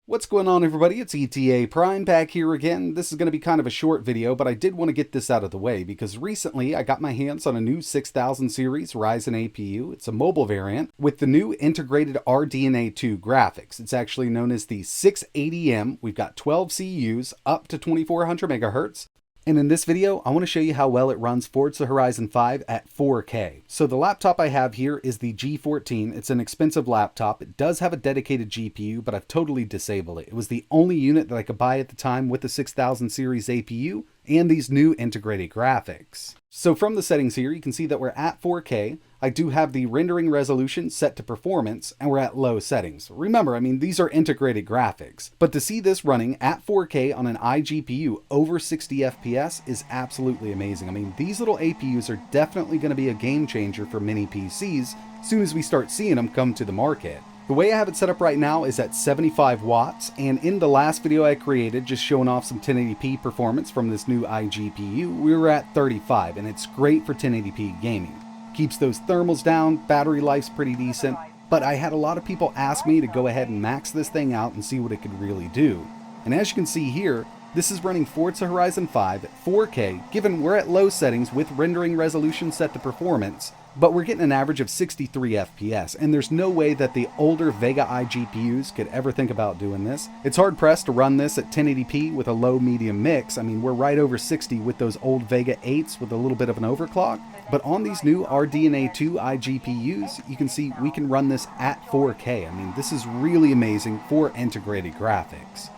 What's going on, everybody? It's ETAPRIME back here again. This is going to be kind of a short video, but I did want to get this out of the way because recently I got my hands on a new 6000 series Ryzen APU. It's a mobile variant with the new integrated RDNA2 graphics. It's actually known as the 680M. We've got 12 CUs up to 2400 megahertz. And in this video, I want to show you how well it runs Forza Horizon 5 at 4K. So the laptop I have here is the G14. It's an expensive laptop. It does have a dedicated GPU, but I've totally disabled it. It was the only unit that I could buy at the time with the 6000 series APU and these new integrated graphics. So from the settings here, you can see that we're at 4K. I do have the rendering resolution set to performance, and we're at low settings. Remember, these are integrated graphics, but to see this running at 4K on an iGPU over 60 FPS is absolutely amazing. These little APUs are definitely going to be a game changer for mini PCs as soon as we start seeing them come to the market. The way I have it set up right now is at 75 watts, and in the last video I created just showing off some 1080p performance from this new iGPU, we were at 35, and it's great for 1080p gaming. Keeps those thermals down, battery life's pretty decent, but I had a lot of people ask me to go ahead and max this thing out and see what it could really do. And as you can see here, this is running Forza Horizon 5 at 4K, given we're at low settings with rendering resolution set to performance, but we're getting an average of 63 FPS, and there's no way that the older Vega iGPUs could ever think about doing this. It's hard pressed to run this at 1080p with a low-medium mix. We're right over 60 with those old Vega 8s with a little bit of an overclock, but on these new RDNA2 iGPUs, you can see we can run this at 4K. This is really amazing for integrated graphics.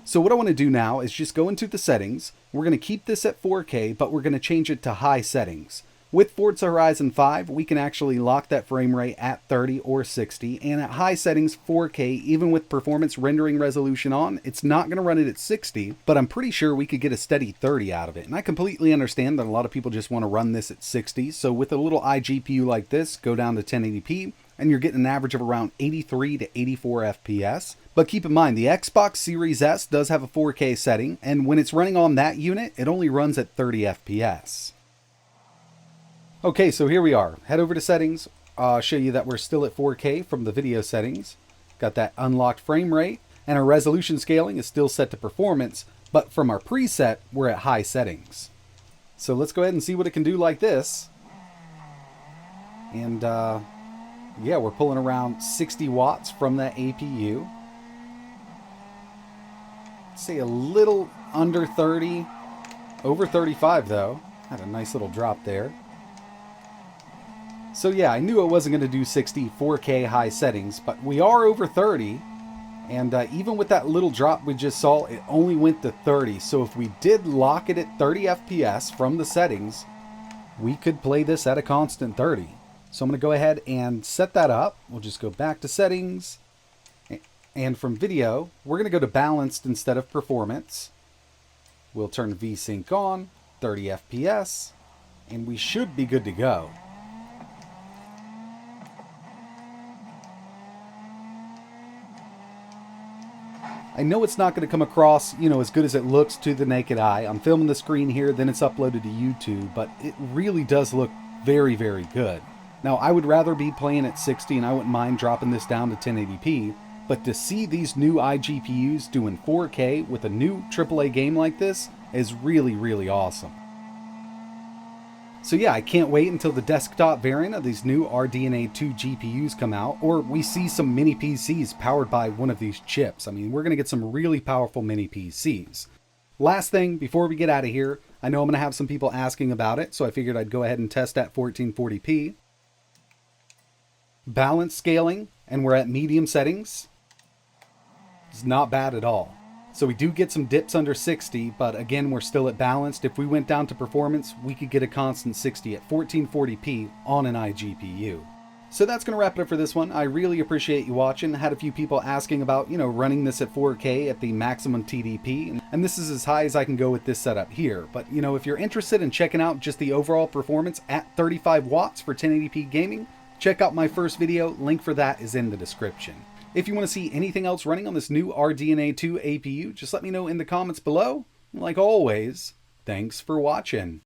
So what I want to do now is just go into the settings. We're going to keep this at 4K, but we're going to change it to high settings. With Forza Horizon 5, we can actually lock that frame rate at 30 or 60, and at high settings, 4K, even with performance rendering resolution on, it's not going to run it at 60, but I'm pretty sure we could get a steady 30 out of it. And I completely understand that a lot of people just want to run this at 60, so with a little iGPU like this, go down to 1080p, and you're getting an average of around 83 to 84 FPS. But keep in mind, the Xbox Series S does have a 4K setting, and when it's running on that unit, it only runs at 30 FPS. Okay, so here we are. Head over to settings. I'll show you that we're still at 4K from the video settings. Got that unlocked frame rate, and our resolution scaling is still set to performance, but from our preset, we're at high settings. So let's go ahead and see what it can do like this. And yeah, we're pulling around 60 watts from that APU. Say a little under 30, over 35 though. Had a nice little drop there. So yeah, I knew it wasn't going to do 60 4K high settings, but we are over 30, and even with that little drop we just saw, it only went to 30. So if we did lock it at 30 FPS from the settings, we could play this at a constant 30. So I'm going to go ahead and set that up. We'll just go back to settings. And from video, we're going to go to balanced instead of performance. We'll turn VSync on, 30 FPS, and we should be good to go. I know it's not going to come across, as good as it looks to the naked eye. I'm filming the screen here, then it's uploaded to YouTube, but it really does look very, very good. Now, I would rather be playing at 60, and I wouldn't mind dropping this down to 1080p, but to see these new iGPUs doing 4K with a new AAA game like this is really, really awesome. So yeah, I can't wait until the desktop variant of these new RDNA2 GPUs come out, or we see some mini PCs powered by one of these chips. We're going to get some really powerful mini PCs. Last thing, before we get out of here, I know I'm going to have some people asking about it, so I figured I'd go ahead and test at 1440p. Balance scaling, and we're at medium settings. It's not bad at all. So we do get some dips under 60, but again, we're still at balanced. If we went down to performance, we could get a constant 60 at 1440p on an iGPU. So that's going to wrap it up for this one. I really appreciate you watching. I had a few people asking about, running this at 4K at the maximum TDP, and this is as high as I can go with this setup here. But, if you're interested in checking out just the overall performance at 35 watts for 1080p gaming, check out my first video. Link for that is in the description. If you want to see anything else running on this new RDNA2 APU, just let me know in the comments below. Like always, thanks for watching.